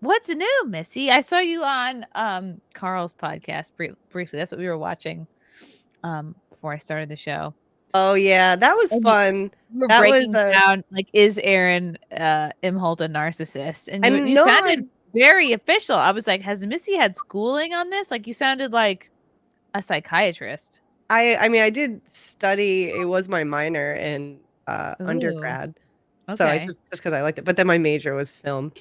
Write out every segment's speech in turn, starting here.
What's new, Missy? I saw you on Carl's podcast briefly. That's what we were watching before I started the show. Oh yeah, that was And fun. you were That was breaking down, like, is Aaron Imholte a narcissist? And I you know I sounded very official. I was like, has Missy had schooling on this? Like, you sounded like a psychiatrist. I mean I did study. It was my minor in Ooh, undergrad. So I okay. just because I liked it. But then my major was film.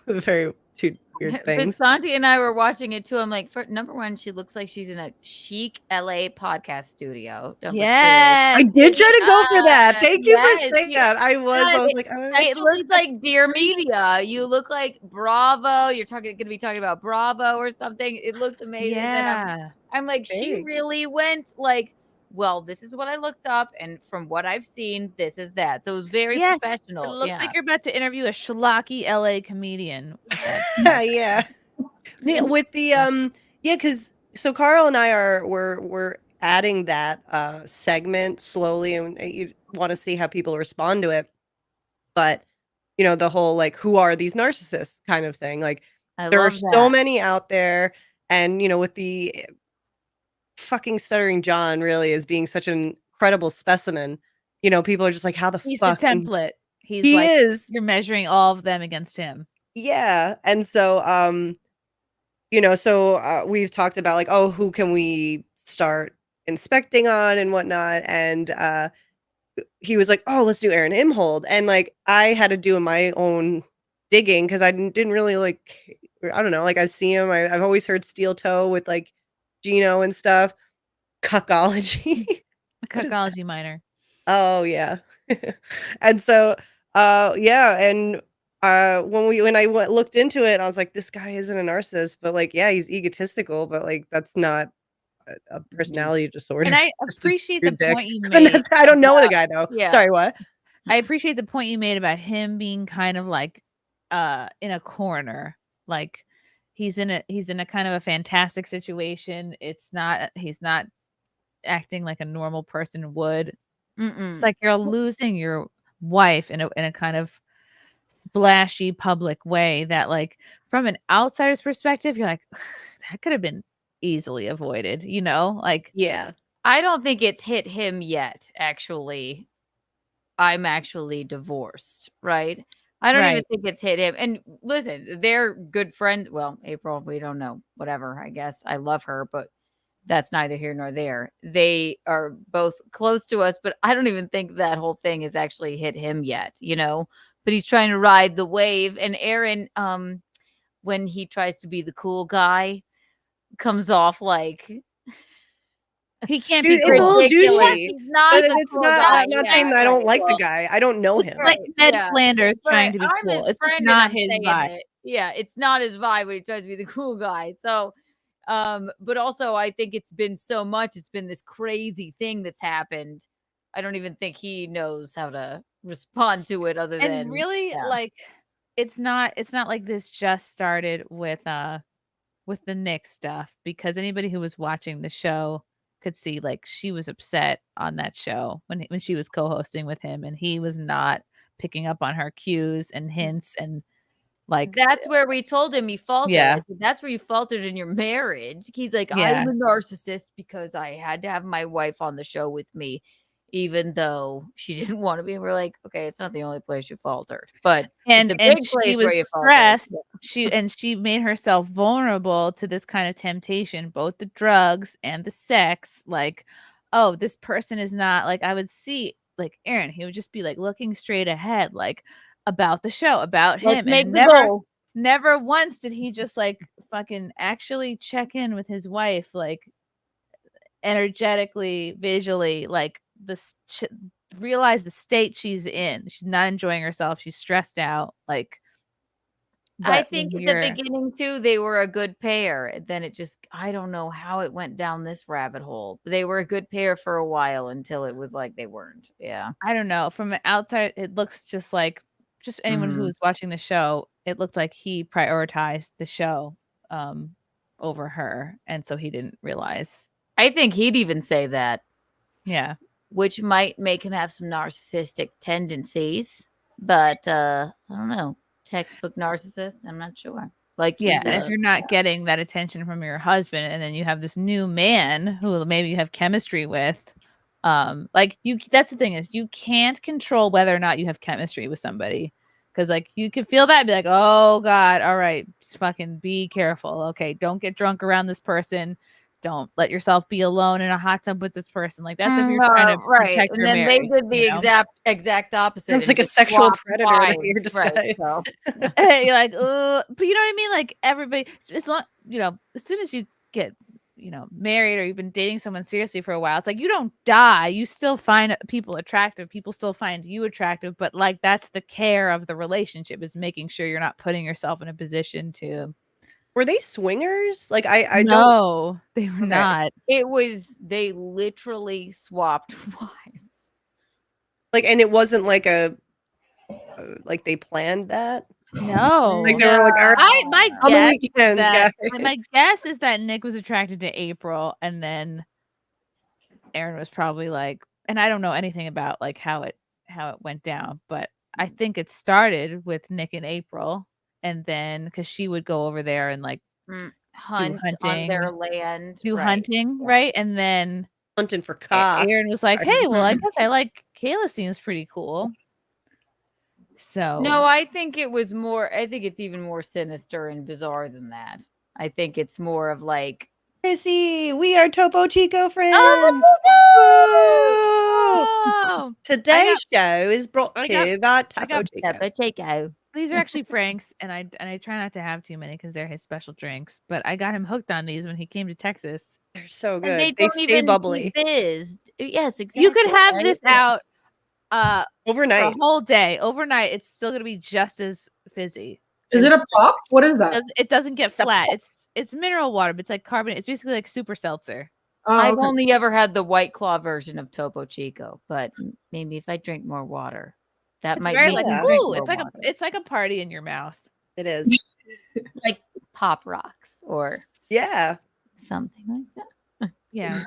Very two weird things. Vasanti and I were watching it too. I'm like, for number one, she looks like she's in a chic LA podcast studio. Number Yes. I did try to go for that. Thank you for yes, saying that. I was like, it looks like Dear Media. You look like Bravo. You're going to be talking about Bravo or something. It looks amazing. Yeah. And I'm like, she Thanks. really went like, well, this is what I looked up, and from what I've seen, this is that. So it was very professional. It looks like you're about to interview a schlocky LA comedian. Yeah. With the because so Carl and I we're adding that segment slowly, and you want to see how people respond to it. But you know, the whole like, who are these narcissists kind of thing. Like there are so many out there, and you know, with the fucking Stuttering John really as being such an incredible specimen, you know, people are just like, how the He's fuck? the template. He like, is. You're measuring all of them against him. Yeah. And so you know, so we've talked about like, oh, who can we start inspecting on and whatnot. And he was like, oh, let's do Aaron Imholte. And like I had to do my own digging because I didn't really like, I don't know, like I see him. I've always heard Steel Toe with like Gino and stuff. Cuckology. A cuckology minor. Oh yeah. And so yeah, and when I looked into it, I was like, this guy isn't a narcissist, but like, yeah, he's egotistical, but like that's not a personality disorder. And I appreciate the point you And made. I don't know the guy though. Yeah. Sorry, what? I appreciate the point you made about him being kind of like in a corner. Like he's in a kind of a fantastic situation. He's not acting like a normal person would. It's like you're losing your wife in a kind of splashy public way that, like, from an outsider's perspective, you're like, that could have been easily avoided, you know? Like, Yeah. I don't think it's hit him yet, actually. I'm actually divorced, right? I don't even think it's hit him. And listen, they're good friends. Well, April, we don't know. Whatever, I guess. I love her, but that's neither here nor there. They are both close to us, but I don't even think that whole thing has actually hit him yet, you know? But he's trying to ride the wave. And Aaron, when he tries to be the cool guy, comes off like he can't Dude, be it's a little ridiculous. douchey. He's not But the it's cool not. guy. I'm not saying I don't like the guy. I don't know him. like Ned yeah. Flanders trying to be I'm cool. his It's friend not and I'm his saying vibe. it. Yeah, it's not his vibe when he tries to be the cool guy. So, but also I think it's been so much. It's been this crazy thing that's happened. I don't even think he knows how to respond to it other than And really, like, it's not like this just started with the Nick stuff, because anybody who was watching the show could see, like, she was upset on that show when she was co-hosting with him, and he was not picking up on her cues and hints, and like that's where we told him he faltered. Yeah. Like, that's where you faltered in your marriage. He's like, Yeah. I'm a narcissist because I had to have my wife on the show with me, even though she didn't want to be. And we're like, okay, it's not the only place you faltered, but and it's a big she place was where you stressed. faltered. She made herself vulnerable to this kind of temptation, both the drugs and the sex. Like, oh, this person is not like, I would see like Aaron, he would just be like looking straight ahead, like about the show, about him. And never once did he just like fucking actually check in with his wife, like energetically, visually, like realize the state she's in. She's not enjoying herself. She's stressed out. Like, I think at the beginning too, they were a good pair. Then it just, I don't know how it went down this rabbit hole. They were a good pair for a while until it was like they weren't. Yeah. I don't know. From the outside, it looks just like anyone who was watching the show, it looked like he prioritized the show over her. And so he didn't realize. I think he'd even say that. Yeah. Which might make him have some narcissistic tendencies. But I don't know. Textbook narcissist, I'm not sure. like you Yeah, and said. if you're not getting that attention from your husband, and then you have this new man who maybe you have chemistry with, like that's the thing is you can't control whether or not you have chemistry with somebody. Because like you can feel that and be like, oh God, all right, just fucking be careful. Okay, don't get drunk around this person. Don't let yourself be alone in a hot tub with this person. Like that's if you're trying to Right. protect And your then they marriage, did the you know? exact opposite. Sounds and like a just sexual swapped predator that wives. you're Right. describing. So You're like, but you know what I mean? Like everybody, it's not, as soon as you get, married or you've been dating someone seriously for a while, it's like you don't die. You still find people attractive. People still find you attractive. But like that's the care of the relationship is making sure you're not putting yourself in a position to. Were they swingers? Like I don't. No, they were Okay. not. they literally swapped wives. Like, and it wasn't like like they planned that. No. Like they were like, all right, My on the guess weekends, that guys. my guess is that Nick was attracted to April, and then Aaron was probably like, and I don't know anything about like how it went down, but I think it started with Nick and April, and then because she would go over there and like Hunt on hunting, their land. do Right. hunting, right? And then Hunting for cock. Aaron was like, "Hey, well, I guess I like Kayla. Seems pretty cool." So No, I think it was more. I think it's even more sinister and bizarre than that. I think it's more of like, Chrissy, we are Topo Chico friends. oh, Today's show is brought to you by Topo Chico. Chico. These are actually Frank's, and I try not to have too many because they're his special drinks. But I got him hooked on these when he came to Texas. They're so And good. they They don't stay even bubbly fizzed. Yes, exactly. You could have right? this out for overnight. a whole day. Overnight, it's still gonna be just as fizzy. Is it a pop? What is that? It doesn't get It's a flat. pop. It's mineral water, but it's like carbonate. It's basically like super seltzer. Oh, I've okay. only ever had the White Claw version of Topo Chico, but maybe if I drink more water, that It's might very make like me drink ooh. more It's like water. it's like a party in your mouth. It is. like Pop Rocks or Yeah. something like that. Yeah,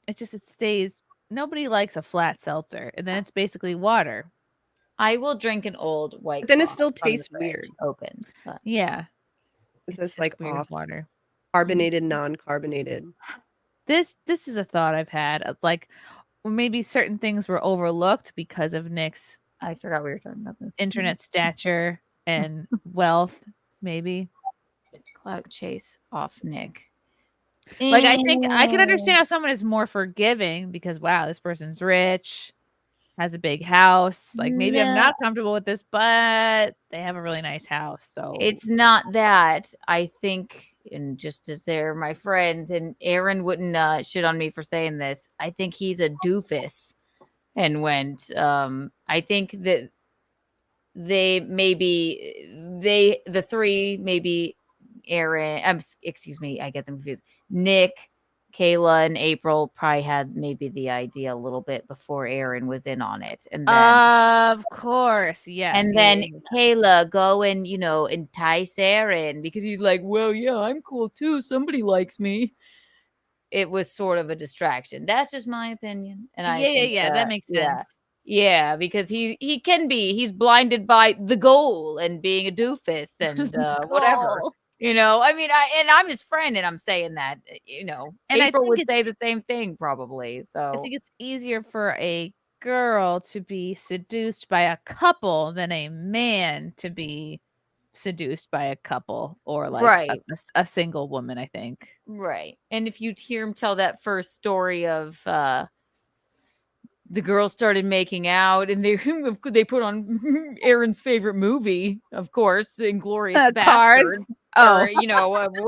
it stays. Nobody likes a flat seltzer, and then it's basically water. I will drink an old White But then it Claw still from the tastes fridge weird. open. But Yeah, It's it's this like weird off water. carbonated, non-carbonated. This is a thought I've had of like maybe certain things were overlooked because of Nick's I forgot we were talking about this. internet stature and wealth, maybe. Clout chase off Nick. Like I think I can understand how someone is more forgiving because wow, this person's rich, has a big house. Like maybe I'm not comfortable with this, but they have a really nice house. So It's not that. I think, and just as they're my friends, and Aaron wouldn't shit on me for saying this, I think he's a doofus and went. I think that the three, maybe Aaron, excuse me, I get them confused. Nick, Kayla, and April probably had maybe the idea a little bit before Aaron was in on it. And then of course, yes. and then Kayla go and, entice Aaron because he's like, well, yeah, I'm cool too. Somebody likes me. It was sort of a distraction. That's just my opinion. And I think that makes sense. Yeah, because he's blinded by the goal and being a doofus and whatever. I mean, I'm his friend and I'm saying that, And April would say the same thing probably. I So think it's easier for a girl to be seduced by a couple than a man to be seduced by a couple or like right. a single woman, I think. Right. And if you hear him tell that first story of the girls started making out and they put on Aaron's favorite movie, of course, Inglorious Bastards. Oh,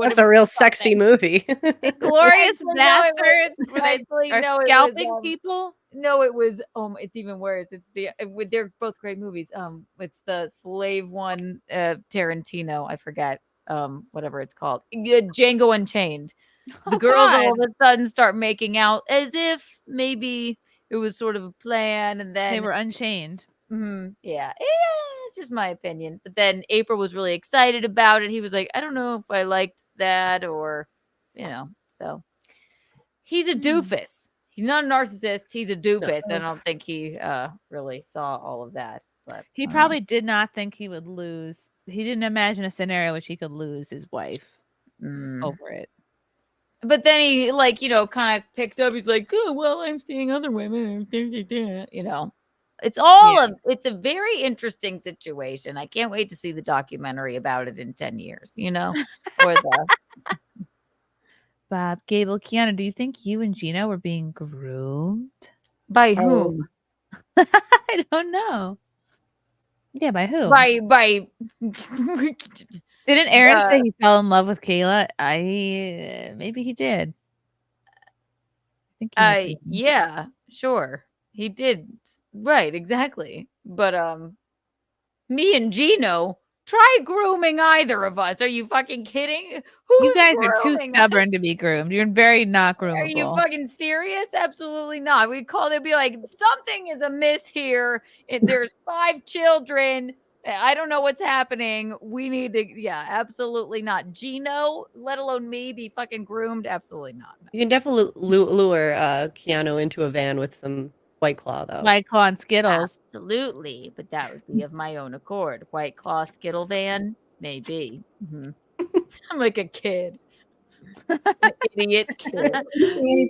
That's a real sexy movie. Glorious Bastards where they are scalping was, people. No, it was it's even worse. It's they're both great movies. It's the slave one, Tarantino, I forget whatever it's called. Django Unchained. The girls all of a sudden start making out as if maybe it was sort of a plan, and then they were unchained. Yeah, it's just my opinion. But then April was really excited about it. He was like, I don't know if I liked that or, so he's a doofus. He's not a narcissist. He's a doofus. No. I don't think he really saw all of that. But he probably did not think he would lose he didn't imagine a scenario which he could lose his wife over it. But then he kind of picks up. He's like, oh, well, I'm seeing other women. It's it's a very interesting situation. I can't wait to see the documentary about it in 10 years, or the Bob, Gable, Keanu, do you think you and Gino were being groomed? By whom? I don't know. Yeah, by who? By Didn't Aaron say he fell in love with Kayla? Maybe he did. I think yeah, sure. He did. Right, exactly. But me and Gino, try grooming either of us. Are you fucking kidding? You guys are too stubborn to be groomed. You're very not groomable. Are you fucking serious? Absolutely not. They'd be like, something is amiss here. There's 5 children. I don't know what's happening. We need to, absolutely not. Gino, let alone me, be fucking groomed? Absolutely not. You can definitely lure Keanu into a van with some White Claw, though. White Claw and Skittles. Absolutely. But that would be of my own accord. White Claw Skittle van? Maybe. Mm-hmm. I'm like a kid. An idiot kid.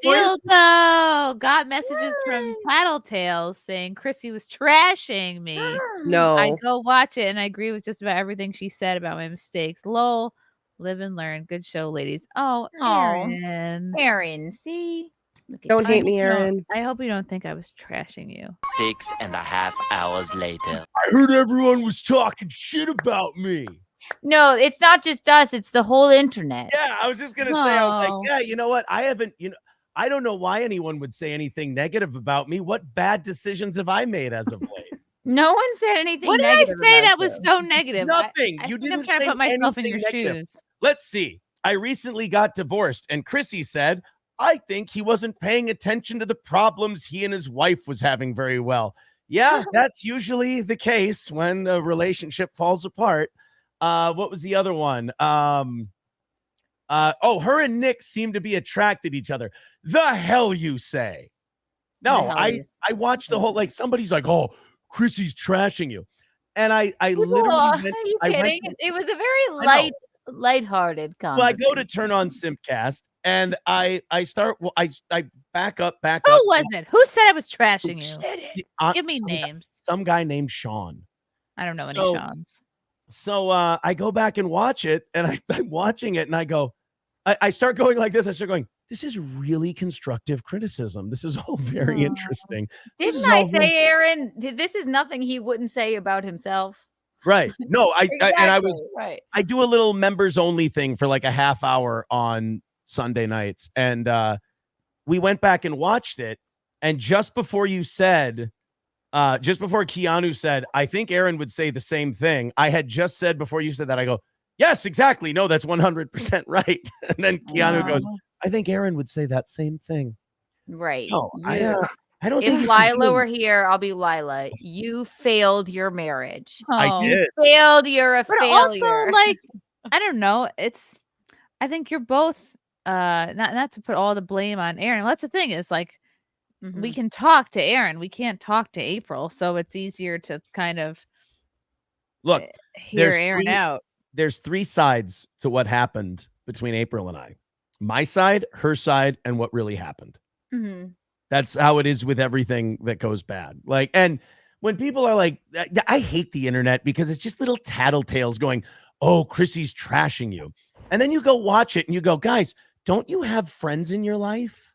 Still though, got messages from Tattletales saying Chrissie was trashing me. No. I go watch it and I agree with just about everything she said about my mistakes. Lol. Live and learn. Good show, ladies. Oh, Aaron. Aaron, see? Don't hate me, Aaron. I hope you don't think I was trashing you. 6.5 hours later. I heard everyone was talking shit about me. No, it's not just us. It's the whole internet. Yeah, I was just going to say, I was like, yeah, you know what? I don't know why anyone would say anything negative about me. What bad decisions have I made as of late? No one said anything What did I negative say about that was so negative? Nothing. I You think didn't I'm trying say to put myself in your anything negative. shoes. Let's see. I recently got divorced, and Chrissie said, I think he wasn't paying attention to the problems he and his wife was having very well. Yeah, that's usually the case when a relationship falls apart. What was the other one? Her and Nick seem to be attracted to each other. The hell you say? No, I watched the whole, like, somebody's like, oh, Chrissie's trashing you. And I literally went, are you kidding? It was a very lighthearted conversation. Well, I go to turn on SimpCast and I back up. Who was it? Who said I was trashing you? Give me names. Some guy named Sean. I don't know any Seans. So I go back and watch it, and I'm watching it, and I go, I start going like this. I start going, this is really constructive criticism. This is all very interesting. Didn't I say, Aaron, this is nothing he wouldn't say about himself? Right. No, Exactly. I do a little members only thing for like a half hour on Sunday nights. And we went back and watched it. And just before Keanu said, I think Aaron would say the same thing. I had just said before you said that, I go, yes, exactly. No, that's 100% right. And then Keanu goes, I think Aaron would say that same thing. Right. No, I don't think if Lila were here, I'll be Lila. You failed your marriage. I did. You failed. You're a failure. Also, like, I don't know. I think you're both not to put all the blame on Aaron. Well, that's the thing is like we can talk to Aaron. We can't talk to April. So it's easier to kind of hear Aaron out. There's 3 sides to what happened between April and I. My side, her side, and what really happened. Mm-hmm. That's how it is with everything that goes bad. Like, and when people are like, I hate the internet because it's just little tattletales going, oh, Chrissie's trashing you. And then you go watch it and you go, guys, don't you have friends in your life?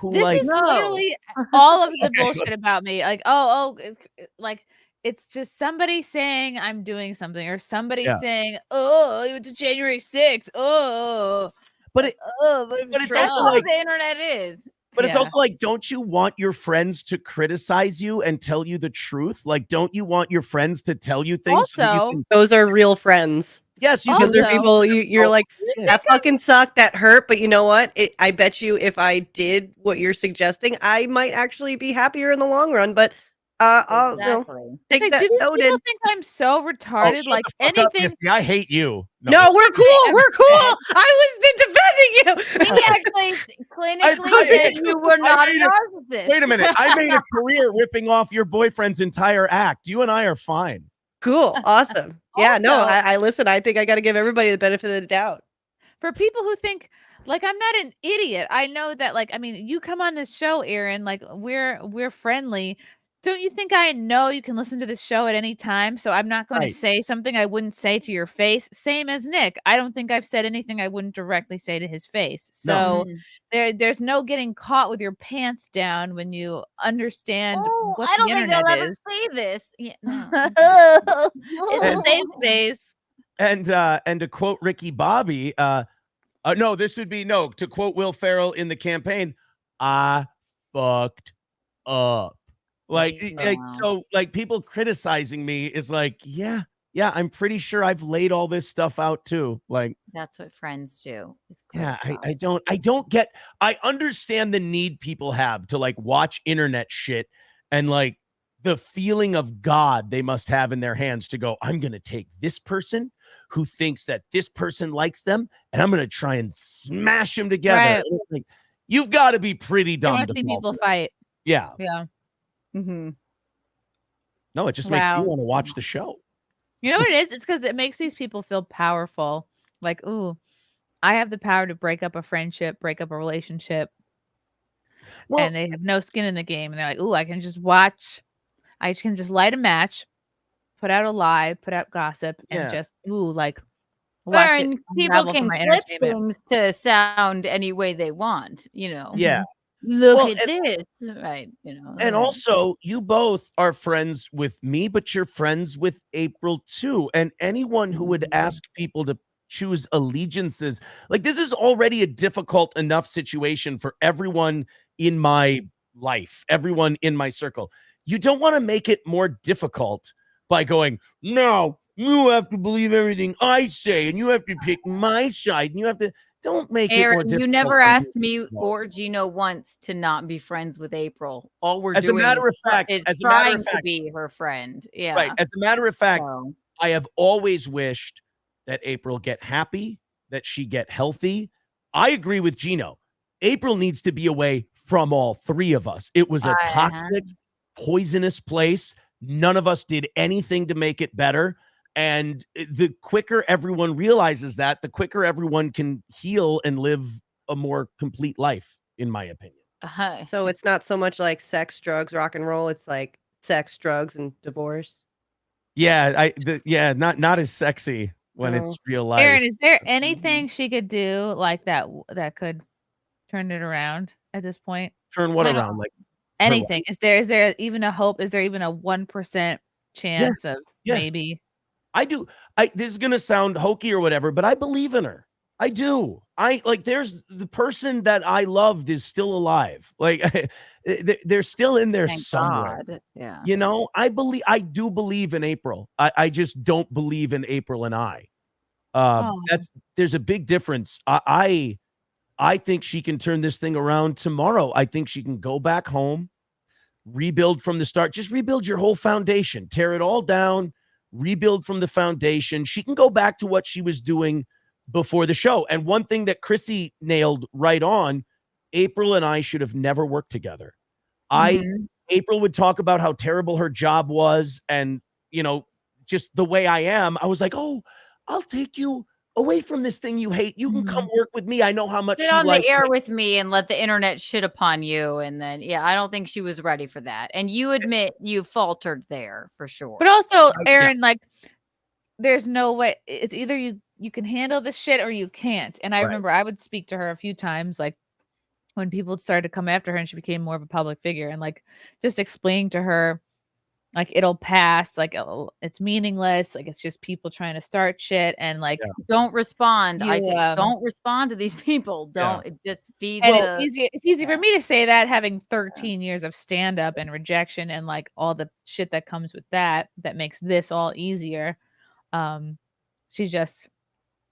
This is literally all of the bullshit about me. Like, like it's just somebody saying I'm doing something or somebody saying, oh, it was January 6th. Oh, but it's also like the internet is. But it's also like, don't you want your friends to criticize you and tell you the truth? Like, don't you want your friends to tell you things? Also, those are real friends. Yes, because they're people you're like, that fucking sucked, that hurt. But you know what? I bet you if I did what you're suggesting, I might actually be happier in the long run. But I'll take that do these noted. people think I'm so retarded? Like anything? I hate you. No, we're cool. We're cool. I was defending you. He actually clinically said you were not a narcissist. Wait a minute. I made a career ripping off your boyfriend's entire act. You and I are fine. Cool. Awesome. Yeah, no, Also- I listen. I think I got to give everybody the benefit of the doubt. For people who think like I'm not an idiot, I know that like I mean you come on this show, Aaron, like we're friendly. Don't you think I know you can listen to this show at any time? So I'm not going to Right. say something I wouldn't say to your face. Same as Nick. I don't think I've said anything I wouldn't directly say to his face. So there's no getting caught with your pants down when you understand what I the don't think internet I'll ever is. say this. Yeah, no. It's a safe space. And to quote Ricky Bobby, no, this would be to quote Will Ferrell in the campaign, I fucked up. Like, so like people criticizing me is like, yeah, I'm pretty sure I've laid all this stuff out too. Like, That's what friends do. yeah, I don't get, I understand the need people have to like watch internet shit and like the feeling of God they must have in their hands to go, I'm going to take this person who thinks that this person likes them and I'm going to try and smash them together. Right. And it's like, you've got to be pretty You dumb want to to see fall people for that. fight. Yeah. Yeah. No, it just makes me Wow. want to watch the show. You know what it is? It's because it makes these people feel powerful. Like, ooh, I have the power to break up a friendship, break up a relationship. Well, And they have no skin in the game. And they're like, ooh, I can just watch. I can just light a match, put out a lie, put out gossip, and just, ooh, like, watch it And people unravel for can my flip entertainment. things to sound any way they want, you know. yeah. Look Well, at this, right? You know, And also, you both are friends with me, but you're friends with April too. And anyone who would ask people to choose allegiances, like this is already a difficult enough situation for everyone in my life, everyone in my circle. You don't want to make it more difficult by going, no, you have to believe everything I say, and you have to pick my side, and you have to. Don't make it more Aaron, difficult. you never on asked you. me or Gino once to not be friends with April. All we're As a doing matter of fact, is as a matter trying of to fact, be her friend. Yeah. right. As a matter of fact, So, I have always wished that April get happy, that she get healthy. I agree with Gino. April needs to be away from all three of us. It was a toxic, poisonous place. None of us did anything to make it better. And the quicker everyone realizes that, the quicker everyone can heal and live a more complete life, in my opinion. So it's not so much like sex, drugs, rock and roll. It's like sex, drugs, and divorce. Yeah, not as sexy when it's real life. Aaron, is there anything she could do like that that could turn it around at this point? Turn what around? Like anything? Is there even a hope? Is there even a 1% chance of maybe? I do. This is gonna sound hokey or whatever, but I believe in her. I do. There's the person that I loved is still alive. Like they're still in there thank somewhere. God. Yeah. You know, I do believe in April. I just don't believe in April and I. There's a big difference. I think she can turn this thing around tomorrow. I think she can go back home, rebuild from the start. Just rebuild your whole foundation. Tear it all down, rebuild from the foundation. She can go back to what she was doing before the show. And one thing that Chrissie nailed right on, April and I should have never worked together. April would talk about how terrible her job was. And, you know, just the way I am, I was like, oh, I'll take you away from this thing you hate. You can come work with me. I know how much Sit you on like the air it. with me and let the internet shit upon you. And then, I don't think she was ready for that. And you admit you faltered there for sure. But also, Aaron, like, there's no way. It's either you can handle this shit or you can't. And I remember I would speak to her a few times, like when people started to come after her and she became more of a public figure, and like just explaining to her, like, it'll pass, like it's meaningless, like it's just people trying to start shit, and like don't respond. You, don't respond to these people. Don't it just feeds. And it's easy for me to say that, having 13 years of stand up and rejection and like all the shit that comes with that makes this all easier. She just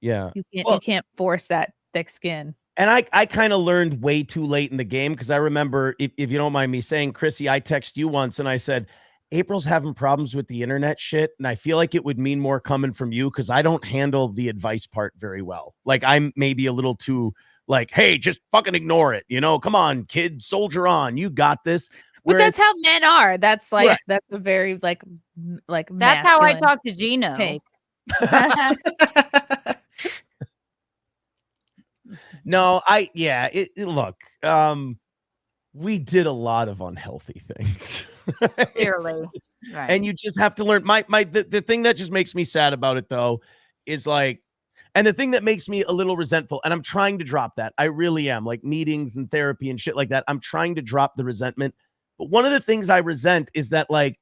you can't force that thick skin. And I kind of learned way too late in the game, because I remember, if you don't mind me saying, Chrissie, I texted you once and I said, April's having problems with the internet shit, and I feel like it would mean more coming from you, because I don't handle the advice part very well. Like, I'm maybe a little too like, hey, just fucking ignore it. You know, come on, kid, soldier on. You got this. But that's Whereas- how men are. That's like Right. that's a very like That's how I masculine talk to Gino. take. No, look, we did a lot of unhealthy things. Clearly. Right. And you just have to learn. The thing that just makes me sad about it though is like, and the thing that makes me a little resentful, and I'm trying to drop that. I really am, like meetings and therapy and shit like that. I'm trying to drop the resentment. But one of the things I resent is that, like,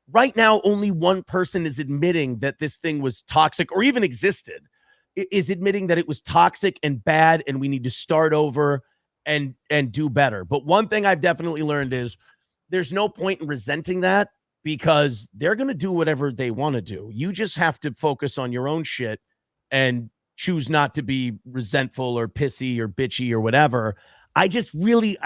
right now, only one person is admitting that this thing was toxic or even existed, is admitting that it was toxic and bad and we need to start over and do better. But one thing I've definitely learned is there's no point in resenting that because they're going to do whatever they want to do. You just have to focus on your own shit and choose not to be resentful or pissy or bitchy or whatever. I just really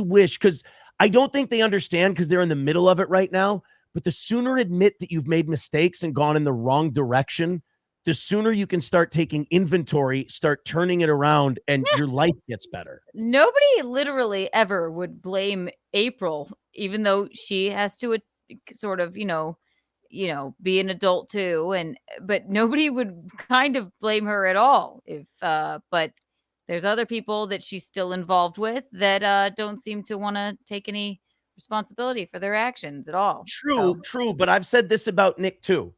wish, because I don't think they understand because they're in the middle of it right now. But the sooner admit that you've made mistakes and gone in the wrong direction, the sooner you can start taking inventory, start turning it around, and your life gets better. Nobody literally ever would blame April, even though she has to sort of, be an adult too. But nobody would kind of blame her at all. But there's other people that she's still involved with that don't seem to want to take any responsibility for their actions at all. True. But I've said this about Nick too,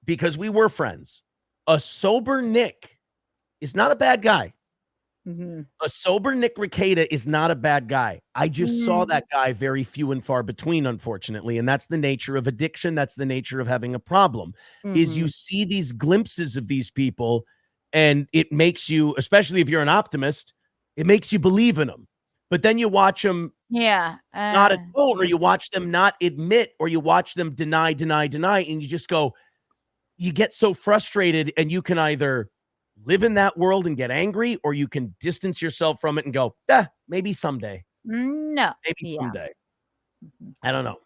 because we were friends. A sober Nick is not a bad guy. Mm-hmm. A sober Nick Rekieta is not a bad guy. I just saw that guy very few and far between, unfortunately. And that's the nature of addiction. That's the nature of having a problem, is you see these glimpses of these people and it makes you, especially if you're an optimist, it makes you believe in them. But then you watch them not atone, or you watch them not admit, or you watch them deny, and you just go, you get so frustrated, and you can either live in that world and get angry, or you can distance yourself from it and go, maybe someday. No. Maybe someday. I don't know.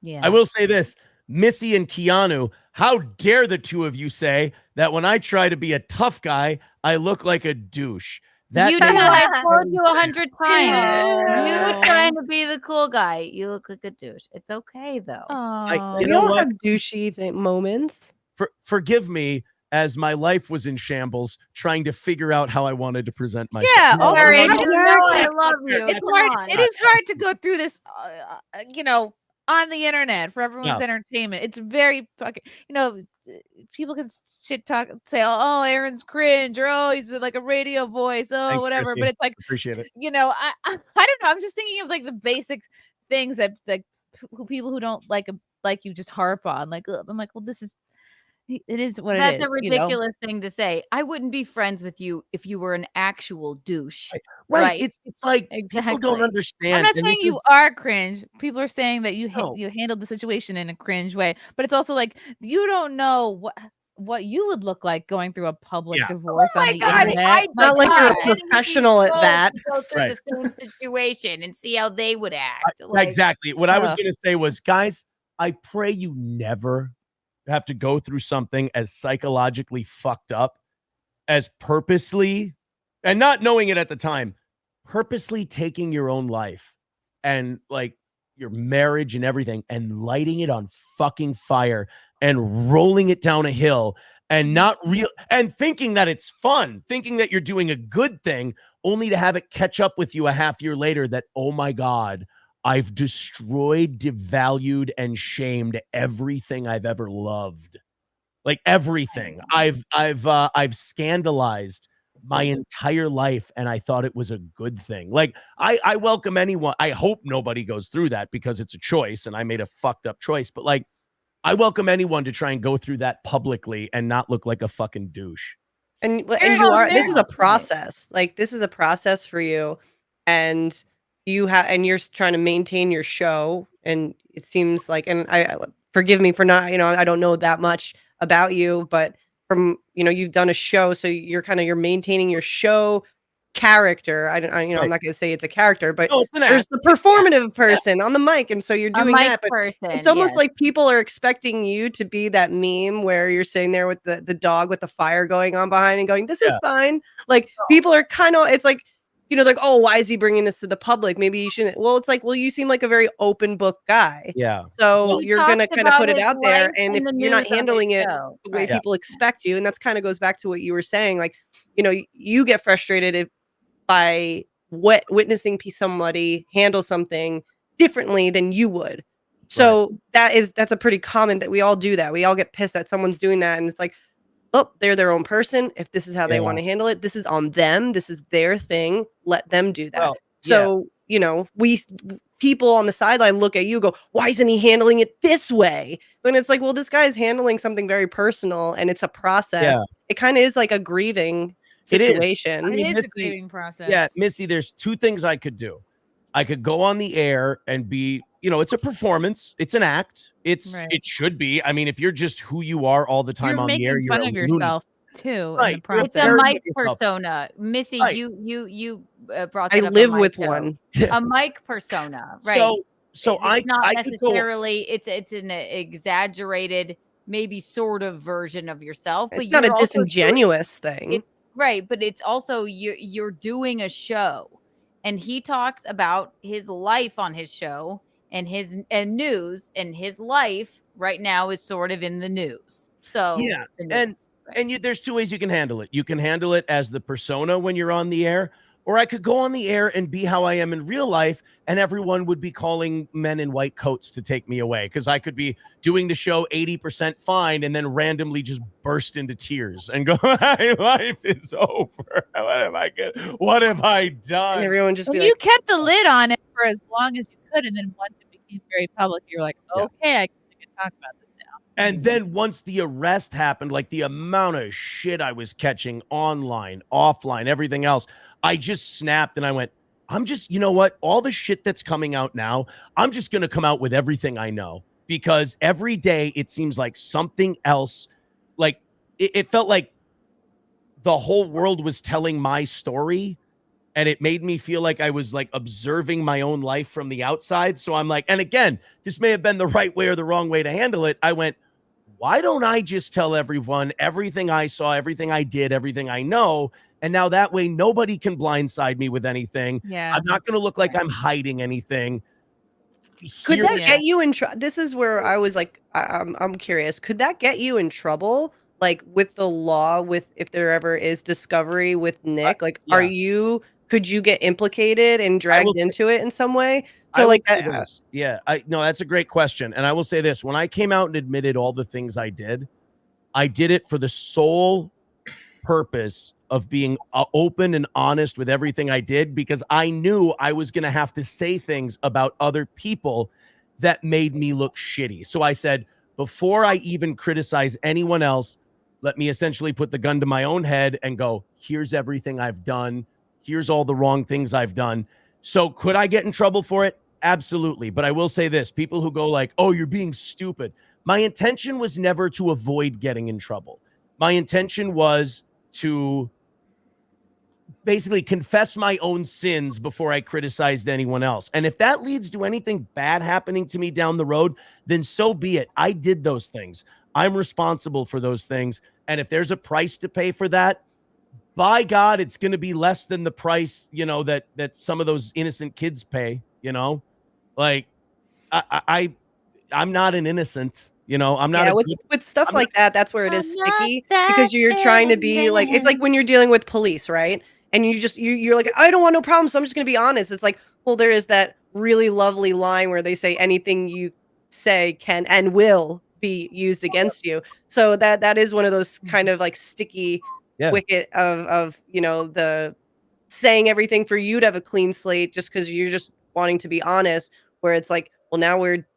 Yeah. I will say this, Missy and Keanu, how dare the two of you say that when I try to be a tough guy, I look like a douche. That you do. I told you 100 times. Ew. You trying to be the cool guy. You look like a douche. It's okay though. you We know all what? have douchey moments. Forgive me, as my life was in shambles, trying to figure out how I wanted to present myself. Yeah, also, Sorry, I you know I love you. it's Come hard. on. It is hard to go through this, on the internet for everyone's entertainment. It's very fucking, people can shit talk, say, oh, Aaron's cringe, or oh, he's like a radio voice, Thanks, whatever. Chrissy. But it's like, Appreciate it. I don't know. I'm just thinking of like the basic things that like people who don't like you just harp on. Like, I'm like, well, it is what it is. That's a ridiculous thing to say. I wouldn't be friends with you if you were an actual douche. Right. It's like people don't Exactly. understand. I'm not and saying this you is- are cringe. People are saying that you No. you handled the situation in a cringe way, but it's also like you don't know what you would look like going through a public divorce on the internet. Not like you're a professional at that. Go through Right. the same situation and see how they would act. Exactly. What I was going to say was, guys, I pray you never have to go through something as psychologically fucked up as purposely, and not knowing it at the time, purposely taking your own life and like your marriage and everything and lighting it on fucking fire and rolling it down a hill and not real and thinking that it's fun, thinking that you're doing a good thing, only to have it catch up with you a half year later that, oh my God, I've destroyed, devalued, and shamed everything I've ever loved. Like everything. I've scandalized my entire life, and I thought it was a good thing. Like I welcome anyone. I hope nobody goes through that because it's a choice, and I made a fucked up choice. But like, I welcome anyone to try and go through that publicly and not look like a fucking douche. And you are. This is a process. Like this is a process for you, and you're trying to maintain your show. And it seems like, and I forgive me for not, I don't know that much about you, but from you've done a show, so you're maintaining your show character. I'm not going to say it's a character, but there's the performative person on the mic, and so you're doing that. But it's almost like people are expecting you to be that meme where you're sitting there with the dog with the fire going on behind and going, "This is fine." Like people are kind of, it's like like, oh, why is he bringing this to the public? Maybe he shouldn't. Well, it's like, well, you seem like a very open book guy. Yeah. So He you're going to talks kind of put about it his out there. life And in if the you're not news on his handling it show. the way Right. people expect you, and that's kind of goes back to what you were saying, like, you get frustrated by witnessing somebody handle something differently than you would. So that's a pretty common that we all do that. We all get pissed that someone's doing that. And it's like, oh, they're their own person. If this is how they want to handle it, this is on them. This is their thing. Let them do that. Well, so, people on the sideline look at you, go, why isn't he handling it this way? When it's like, well, this guy is handling something very personal and it's a process. It kind of is like a grieving situation. It is Missy, a grieving process. Yeah, Missy, there's two things I could do. I could go on the air and be, it's a performance. It's an act. It should be. I mean, if you're just who you are all the time on the air, you're making fun of yourself too. Right. In the process. It's a mic persona. Missy, you brought that I up. live with one. A mic persona, right? So it's not I necessarily it's an exaggerated, maybe sort of version of yourself, but it's not you're a disingenuous thing. It's right, but it's also you're doing a show, and he talks about his life on his show and news, and his life right now is sort of in the news. So yeah, there's two ways you can handle it. You can handle it as the persona when you're on the air, or I could go on the air and be how I am in real life, and everyone would be calling men in white coats to take me away because I could be doing the show 80% fine and then randomly just burst into tears and go, my life is over. What have I done? And everyone just you kept a lid on it for as long as you could, and then once it became very public, you're like, okay, I can talk about this now. And then once the arrest happened, like the amount of shit I was catching online, offline, everything else, I just snapped and I went, I'm just, you know what? All the shit that's coming out now, I'm just going to come out with everything I know, because every day it seems like something else, like it felt like the whole world was telling my story. And it made me feel like I was like observing my own life from the outside. So I'm like, and again, this may have been the right way or the wrong way to handle it. I went, why don't I just tell everyone everything I saw, everything I did, everything I know? And now that way, nobody can blindside me with anything. Yeah. I'm not going to look like I'm hiding anything. Could that get you in trouble? This is where I was like, I'm curious. Could that get you in trouble? Like with the law, with if there ever is discovery with Nick, like, could you get implicated and dragged into it in some way? So like, no, that's a great question. And I will say this, when I came out and admitted all the things I did it for the sole purpose of being open and honest with everything I did, because I knew I was going to have to say things about other people that made me look shitty. So I said, before I even criticize anyone else, let me essentially put the gun to my own head and go, here's everything I've done. Here's all the wrong things I've done. So could I get in trouble for it? Absolutely. But I will say this, people who go like, oh, you're being stupid. My intention was never to avoid getting in trouble. My intention was to basically confess my own sins before I criticized anyone else. And if that leads to anything bad happening to me down the road, then so be it. I did those things. I'm responsible for those things. And if there's a price to pay for that, by God, it's going to be less than the price, that some of those innocent kids pay, like I'm not an innocent, I'm not with stuff like that. That's where it is sticky, because you're trying to be like, it's like when you're dealing with police, right? And you're like, I don't want no problem, so I'm just going to be honest. It's like, well, there is that really lovely line where they say anything you say can and will be used against you. So that is one of those kind of like sticky wicket of the saying everything for you to have a clean slate just because you're just wanting to be honest, where it's like, well, now we're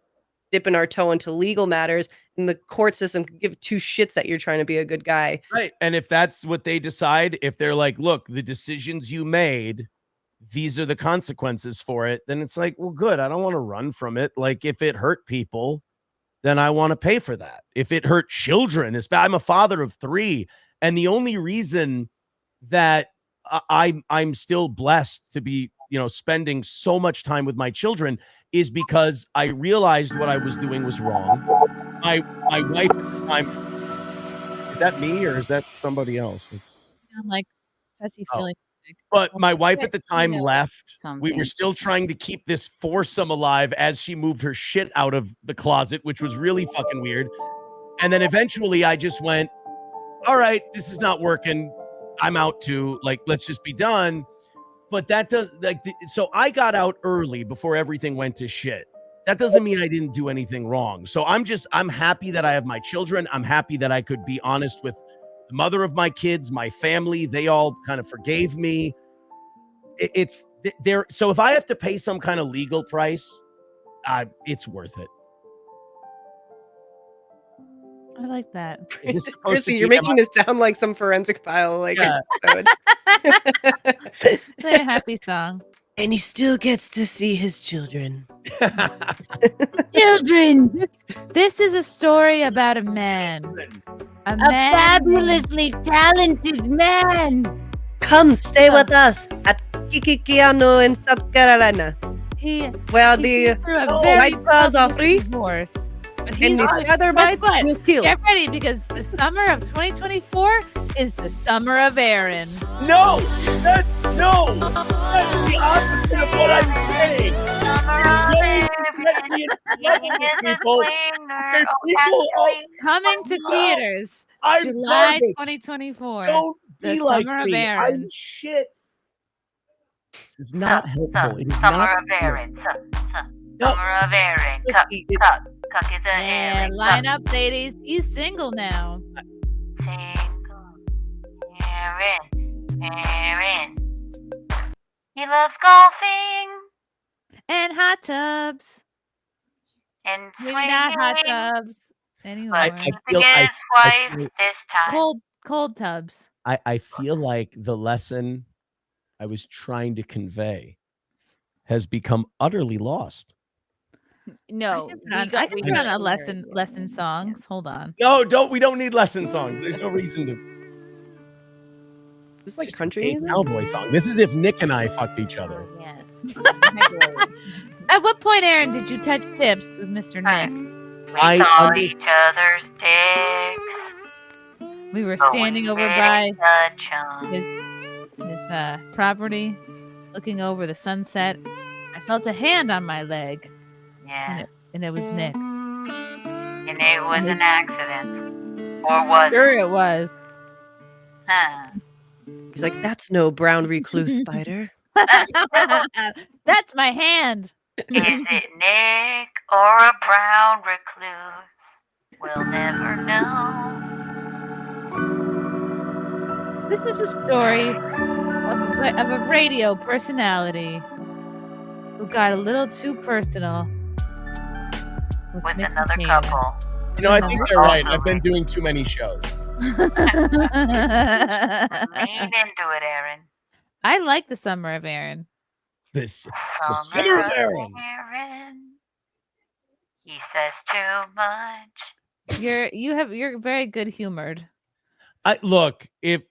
dipping our toe into legal matters, and the court system can give two shits that you're trying to be a good guy. Right. And if that's what they decide, if they're like, look, the decisions you made, these are the consequences for it, then it's like, well, good. I don't want to run from it. Like, if it hurt people, then I want to pay for that. If it hurt children, I'm a father of 3. And the only reason that I'm still blessed to be, spending so much time with my children is because I realized what I was doing was wrong. My wife at the time, is that me or is that somebody else? I'm like touchy feely. But my wife at the You time know left. We something. were still trying to keep this foursome alive as she moved her shit out of the closet, which was really fucking weird. And then eventually I just went, all right, this is not working. I'm out too. Like, let's just be done. But that does so I got out early before everything went to shit. That doesn't mean I didn't do anything wrong. So I'm happy that I have my children. I'm happy that I could be honest with the mother of my kids, my family. They all kind of forgave me. It's there. So if I have to pay some kind of legal price, it's worth it. I like that. Is this supposed Chrissie, to you're be, making this sound like some forensic file, like episode. Play a happy song. And he still gets to see his children. Children, This is a story about a man. A a man. fabulously talented man. Come stay with us at Kikikiano in South Carolina. He Well, he the came through a very white claws are public free, divorce. But and he's the other guess bite what? will kill. Get ready because the summer of 2024 is the summer of Aaron. No, that's the opposite of what I'm saying. Coming to theaters I'm July garbage. 2024. Don't The be like summer of me. Aaron. I'm shit. This is not helpful. It is Summer not of Aaron. No. Summer of Aaron. Chrissie, it- Cuck is an And Aaron. line up, ladies. He's single now. Single. Aaron. He loves golfing And hot tubs. and Maybe swinging. not hot tubs anymore. I Keeping feel- his I wife feel- this time. Cold tubs. I feel like the lesson I was trying to convey has become utterly lost. No, I can put on a lesson songs. Hold on. No, we don't need lesson songs. There's no reason to. This is like country A music. cowboy song. This is if Nick and I fucked each other. Yes. At what point, Aaron, did you touch tips with Mr. Hi. Nick? We I saw under- each other's dicks. We were but standing we over by didn't touch 'em. his property, looking over the sunset. I felt a hand on my leg, Yeah. and it was Nick. And it was an accident. Or was it? Sure, it was. Huh. He's like, that's no brown recluse spider. That's my hand. Is it Nick or a brown recluse? We'll never know. This is a story of a radio personality who got a little too personal With Nick another Rekieta. couple. You know, I think they're right. I've been doing too many shows. Lean into it, Aaron. I like the summer of Aaron. The summer of Aaron. Aaron. He says too much. You're very good humored. Look, if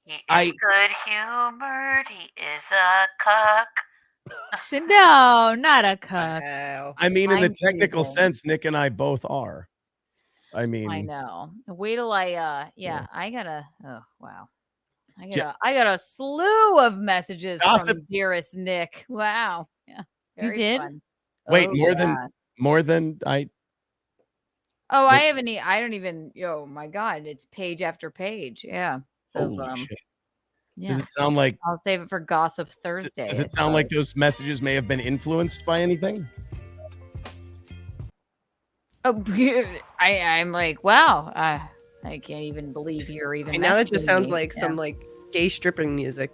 He is I- good humored. He is a cuck. No, not a cuck. Wow. I mean, in the I'm technical teasing. sense, Nick and I both are. I mean, I know. Wait till I Yeah. I gotta oh wow. Ja- I got a slew of messages Gossip. from dearest Nick. Wow. Yeah. You very did? fun. Wait, Oh, more than I. Oh, I haven't I don't even oh my god, it's page after page. Yeah. Of, Holy shit! yeah. Does it sound like? I'll save it for Gossip Thursday. Does it sound like those messages may have been influenced by anything? Oh, I'm like, wow. I can't even believe you're even. And now that just messaging sounds me. like Yeah. some like gay stripping music.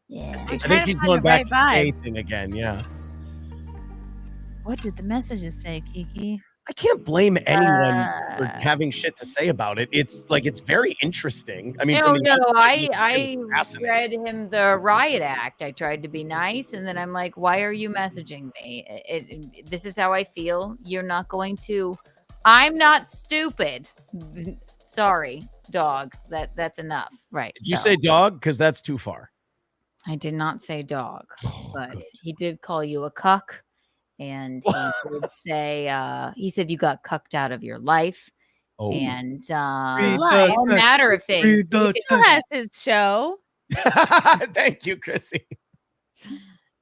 Yeah. I trying think to he's find going the back right to the vibe. gay thing again. Yeah. What did the messages say, Kiki? I can't blame anyone for Uh, having shit to say about it. It's like it's very interesting. I mean, No, from the no, outside, I it's fascinating. read him the riot act. I tried to be nice, and then I'm like, "Why are you messaging me? This is how I feel. You're not going to. I'm not stupid. Sorry, dog. That's enough. Right? Did you so. say dog? Because that's too far. I did not say dog, Oh, but good. he did call you a cuck, and he did say he said you got cucked out of your life, Oh, and Read all matter of things. He still has his show. Thank you, Chrissy.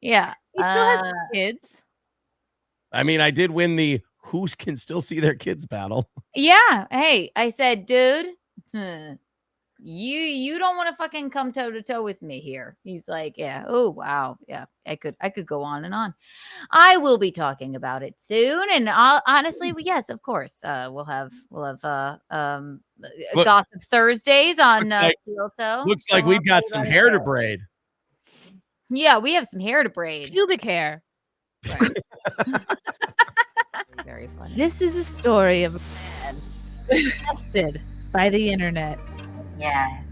Yeah. He still has kids. I mean, I did win the who can still see their kids battle. Yeah. Hey, I said, dude, you don't want to fucking come toe to toe with me here. He's like, yeah. Oh, wow. Yeah. I could go on and on. I will be talking about it soon. And honestly, yes, of course. We'll have Gossip Thursdays on Steel Toe. Looks like we've got some hair to braid. Yeah, we have some hair to braid. Pubic hair. Right. Very funny. This is a story of a man tested by the internet. Yeah.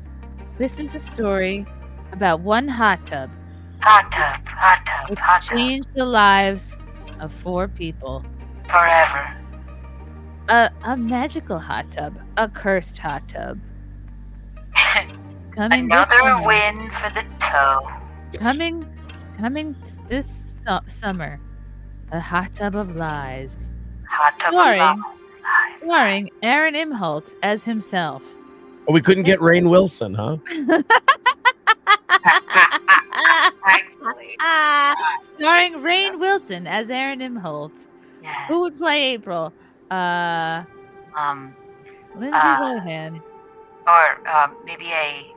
This is the story about one hot tub Hot tub, hot tub, which hot tub. changed the lives of 4 people. Forever. A magical hot tub, a cursed hot tub. Coming this Another summer. win for the toe. Coming this summer, a hot tub of lies, Hot tub Starring- of lies. starring Aaron Imholte as himself. Oh, we couldn't get Rainn Wilson, huh? Actually, Starring Rainn Wilson as Aaron Imholte. yeah. Who would play April? Lindsay Lohan. Or maybe a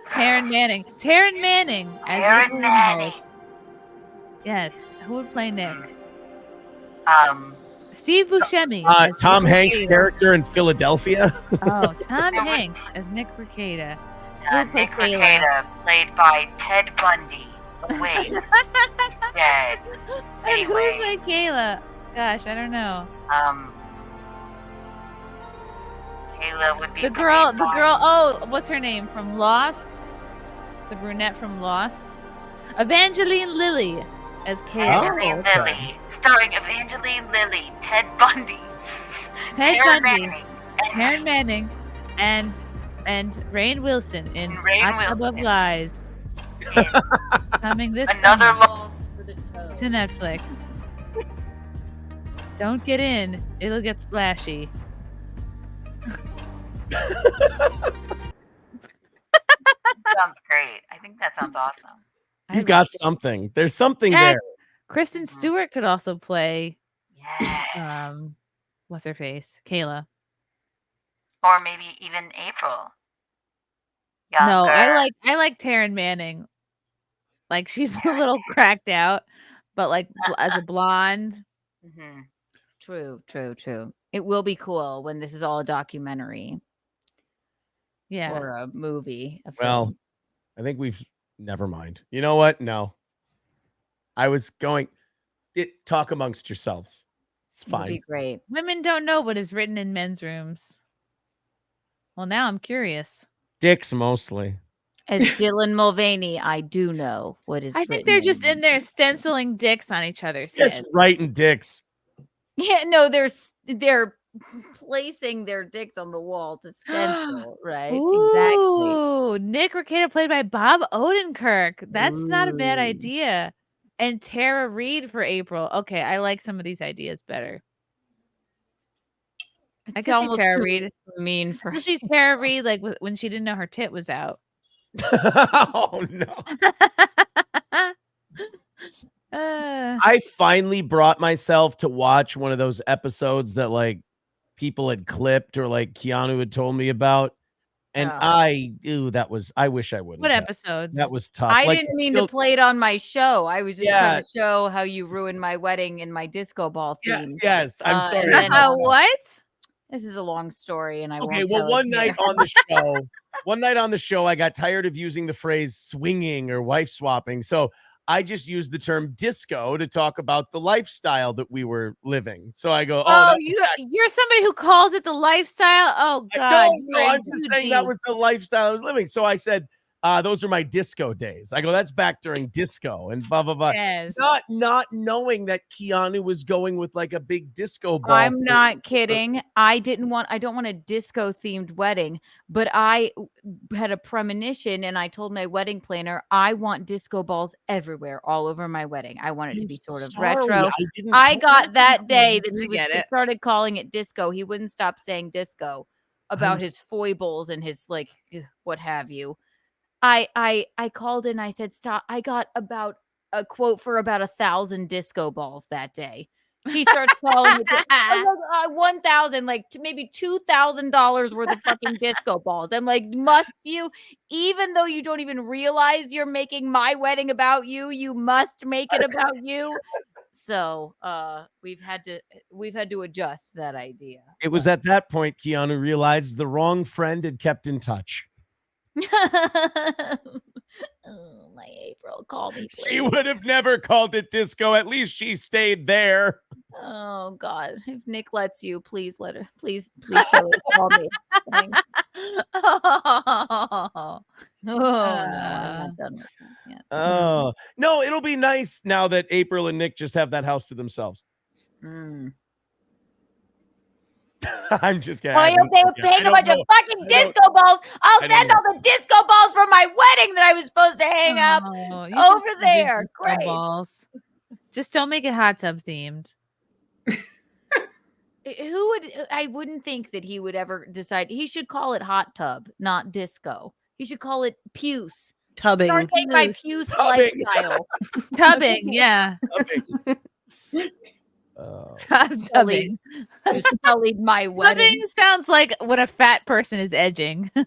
Taryn Manning. Taryn Manning as Aaron April Manning. Imholte. Yes. Who would play Nick? Steve Buscemi. as Tom Nick Hanks' Rekieta. character in Philadelphia. Oh, Tom Hanks as Nick Rekieta. Who played Nick Kayla? Rekieta, played by Ted Bundy. Wait, he's dead. And who Anyway. played Kayla? Gosh, I don't know. Kayla would be The girl. played by- Oh, what's her name from Lost? The brunette from Lost. Evangeline Lilly as Kayla. Evangeline okay. Lilly, starring Evangeline Lilly, Ted Bundy, Ted Taryn Bundy, Manning, Taryn Manning, and Rainn Wilson in Rainn Hot Tub of Wilson. Lies. and Coming this another summer lo- to Netflix. Don't get in; it'll get splashy. sounds great. I think that sounds awesome. You've got something. There's something Yes. there. Kristen Stewart could also play. Yes. What's her face? Kayla. Or maybe even April. No, Younger. I like Taryn Manning. Like she's a little cracked out, but like as a blonde. Mhm. True. It will be cool when this is all a documentary Yeah. or a movie. A Well, film. I think never mind. You know what? No. I was going talk amongst yourselves. It's It'll be fine. great. Women don't know what is written in men's rooms. Well, now I'm curious. Dicks mostly. As Dylan Mulvaney, I do know what is. I think written they're just in there stenciling dicks on each other's Just heads. writing dicks. Yeah, no, they're placing their dicks on the wall to stencil, right? Exactly. Ooh, Nick Rekieta played by Bob Odenkirk. That's not a bad Ooh. idea. And Tara Reid for April. Okay, I like some of these ideas better. I It's could see almost Tara too Reid. mean for Especially Tara Reid, like when she didn't know her tit was out. Oh no. I finally brought myself to watch one of those episodes that like people had clipped or like Keanu had told me about. And Oh. I wish I wouldn't. What have. episodes? That was tough. I Like, didn't mean still- to play it on my show. I was just trying Yeah. to show how you ruined my wedding and my disco ball Yeah, theme. yes, I'm sorry. and then- about that. What? This is a long story, and I Okay, won't well, tell it one here. night on the show, I got tired of using the phrase swinging or wife swapping. So I just used the term disco to talk about the lifestyle that we were living. So I go, Oh, that's you're somebody who calls it the lifestyle? Oh God. No, I'm just saying that was the lifestyle I was living. So I said, those are my disco days. I go, that's back during disco and blah, blah, blah. Jazz. Not knowing that Keanu was going with like a big disco ball. I'm thing. not kidding. I don't want a disco themed wedding, but I had a premonition and I told my wedding planner, I want disco balls everywhere, all over my wedding. I want it to I'm be sort of sorry, retro. didn't I tell got you. that day that I he get it. started calling it disco. He wouldn't stop saying disco about his foibles and his like what have you. I called in. I said, stop. I got about a quote for about 1,000 disco balls that day. He starts calling me. 1,000, like maybe $2,000 worth of fucking disco balls. I'm like, must you? Even though you don't even realize you're making my wedding about you, you must make it about you. So we've had to adjust that idea. It was at that point Keanu realized the wrong friend had kept in touch. Oh, my April, call me, please. She would have never called it disco. At least she stayed there. Oh God, if Nick lets you, please let her. Please tell her to call me. Thanks. Oh, No, I'm not done with that yet. Oh, no, it'll be nice now that April and Nick just have that house to themselves. Mm. I'm just kidding. Oh, you're paying a bunch of fucking disco balls. I'll send all the disco balls from my wedding that I was supposed to hang up you can over send your there. disco Great. balls. Just don't make it hot tub themed. Who would? I wouldn't think that he would ever decide. He should call it hot tub, not disco. He should call it puce. Tubbing. Start taking my puce Tubbing. lifestyle. Tubbing, yeah. Tubbing. You sullied my wedding. Tubbing sounds like when a fat person is edging. You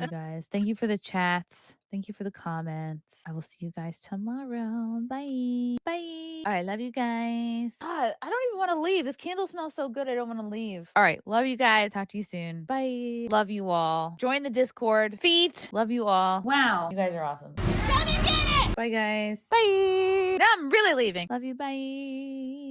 guys, thank you for the chats. Thank you for the comments. I will see you guys tomorrow. Bye. Bye. All right. Love you guys. God, I don't even want to leave. This candle smells so good. I don't want to leave. All right. Love you guys. Talk to you soon. Bye. Love you all. Join the Discord. Feet. Love you all. Wow. You guys are awesome. Bye, guys. Bye. Now I'm really leaving. Love you. Bye.